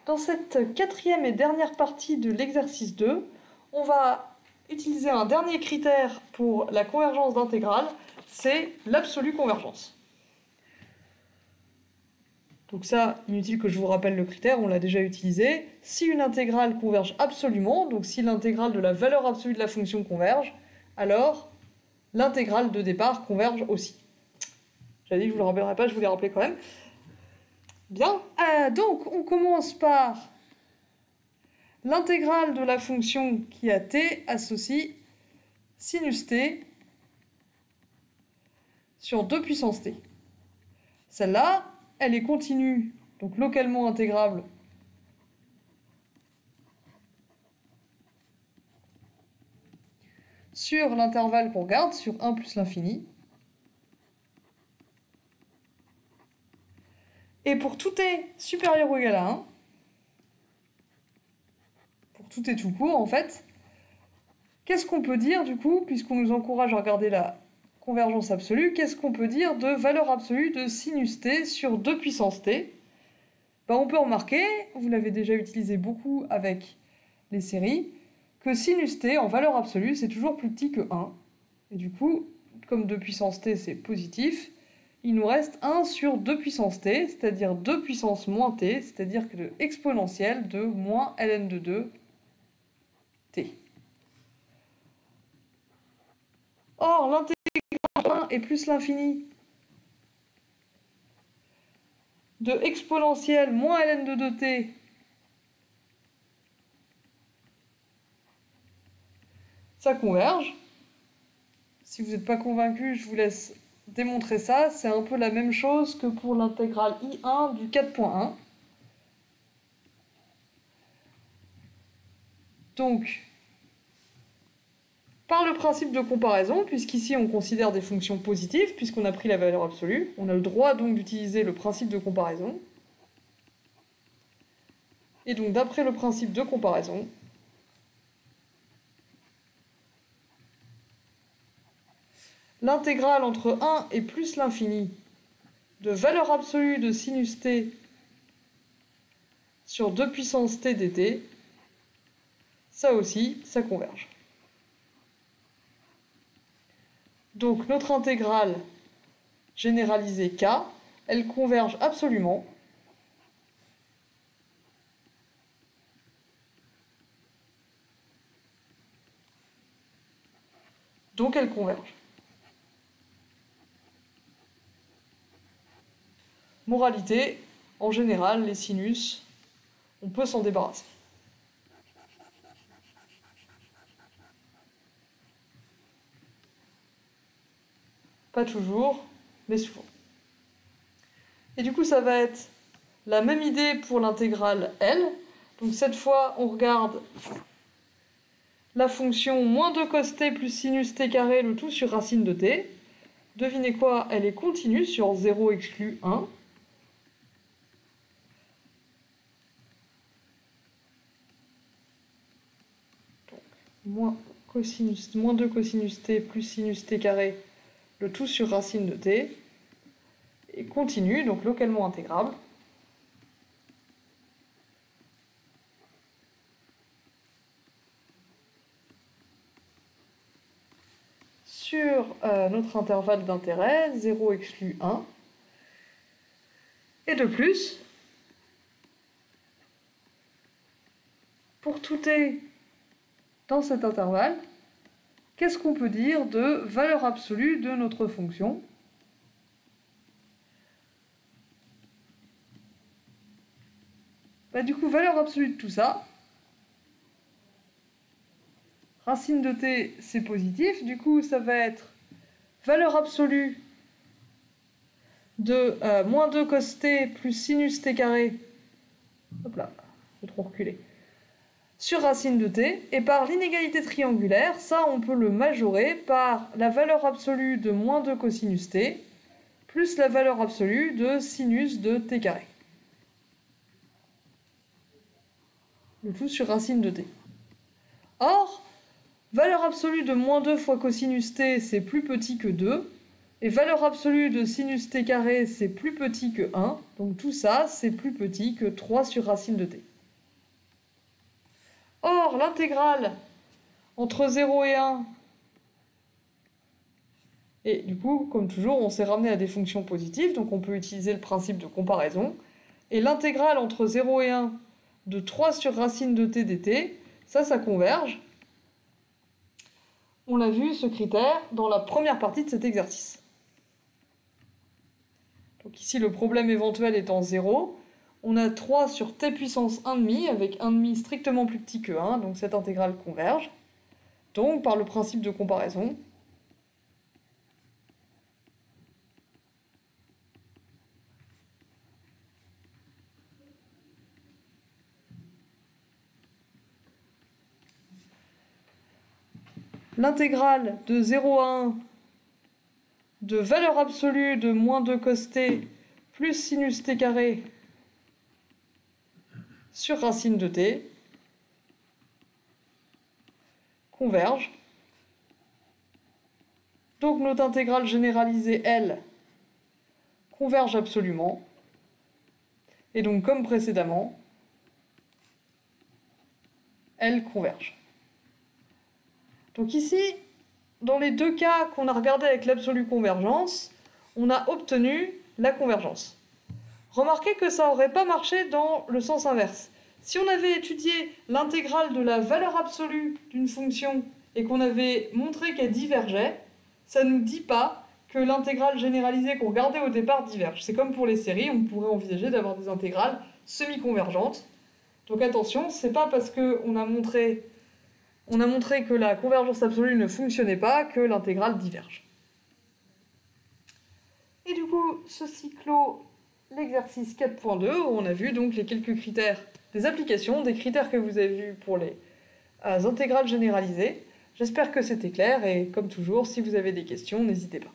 Dans cette quatrième et dernière partie de l'exercice 2, on va utiliser un dernier critère pour la convergence d'intégrales, c'est l'absolue convergence. Donc ça, inutile que je vous rappelle le critère, on l'a déjà utilisé. Si une intégrale converge absolument, donc si l'intégrale de la valeur absolue de la fonction converge, alors l'intégrale de départ converge aussi. J'avais dit que je ne vous le rappellerai pas, je vous l'ai rappelé quand même. Bien, donc on commence par l'intégrale de la fonction qui a t associe sinus t sur 2 puissance t. Celle-là, elle est continue, donc localement intégrable sur l'intervalle qu'on regarde, sur 1 plus l'infini. Et pour tout t supérieur ou égal à 1, pour tout t tout court en fait, qu'est-ce qu'on peut dire du coup, puisqu'on nous encourage à regarder la convergence absolue, qu'est-ce qu'on peut dire de valeur absolue de sinus t sur 2 puissance t? On peut remarquer, vous l'avez déjà utilisé beaucoup avec les séries, que sinus t en valeur absolue c'est toujours plus petit que 1. Et du coup, comme 2 puissance t c'est positif, il nous reste 1 sur 2 puissance t, c'est-à-dire 2 puissance moins t, c'est-à-dire que l'exponentielle de moins ln de 2 t. Or, l'intégrale 1 et plus l'infini de exponentielle moins ln de 2t ça converge. Si vous n'êtes pas convaincu, je vous laisse démontrer ça. C'est un peu la même chose que pour l'intégrale I1 du 4.1. Donc, par le principe de comparaison, puisqu'ici on considère des fonctions positives, puisqu'on a pris la valeur absolue, on a le droit donc d'utiliser le principe de comparaison. Et donc d'après le principe de comparaison, l'intégrale entre 1 et plus l'infini de valeur absolue de sinus t sur 2 puissance t dt, ça aussi, ça converge. Donc notre intégrale généralisée k, elle converge absolument. Donc elle converge. Moralité, en général, les sinus, on peut s'en débarrasser. Pas toujours, mais souvent. Et du coup, ça va être la même idée pour l'intégrale L. Donc cette fois, on regarde la fonction moins 2 cos t plus sinus t carré, le tout sur racine de t. Devinez quoi, elle est continue sur 0 exclu 1. Donc, moins 2 cosinus t plus sinus t carré, le tout sur racine de t, et continue, donc localement intégrable. Sur notre intervalle d'intérêt, 0 exclu 1. Et de plus, pour tout t dans cet intervalle, qu'est-ce qu'on peut dire de valeur absolue de notre fonction? Du coup, valeur absolue de tout ça, racine de t, c'est positif, du coup, ça va être valeur absolue de moins 2 cos t plus sinus t carré, hop là, j'ai trop reculé, sur racine de t, et par l'inégalité triangulaire, ça on peut le majorer par la valeur absolue de moins 2 cosinus t, plus la valeur absolue de sinus de t carré. Le tout sur racine de t. Or, valeur absolue de moins 2 fois cosinus t, c'est plus petit que 2, et valeur absolue de sinus t carré, c'est plus petit que 1, donc tout ça, c'est plus petit que 3 sur racine de t. Or, l'intégrale entre 0 et 1, et du coup, comme toujours, on s'est ramené à des fonctions positives, donc on peut utiliser le principe de comparaison. Et l'intégrale entre 0 et 1 de 3 sur racine de t dt, ça converge. On l'a vu, ce critère, dans la première partie de cet exercice. Donc ici, le problème éventuel étant 0, on a 3 sur t puissance 1,5, avec 1,5 strictement plus petit que 1, donc cette intégrale converge. Donc, par le principe de comparaison, l'intégrale de 0 à 1 de valeur absolue de moins 2 cos t plus sinus t carré sur racine de t converge. Donc notre intégrale généralisée, elle, converge absolument. Et donc, comme précédemment, elle converge. Donc ici, dans les deux cas qu'on a regardés avec l'absolue convergence, on a obtenu la convergence. Remarquez que ça n'aurait pas marché dans le sens inverse. Si on avait étudié l'intégrale de la valeur absolue d'une fonction et qu'on avait montré qu'elle divergeait, ça ne nous dit pas que l'intégrale généralisée qu'on regardait au départ diverge. C'est comme pour les séries, on pourrait envisager d'avoir des intégrales semi-convergentes. Donc attention, c'est pas parce qu'on a montré que la convergence absolue ne fonctionnait pas que l'intégrale diverge. Et du coup, ceci clôt l'exercice 4.2, où on a vu donc les quelques critères des applications, des critères que vous avez vus pour les intégrales généralisées. J'espère que c'était clair et comme toujours, si vous avez des questions, n'hésitez pas.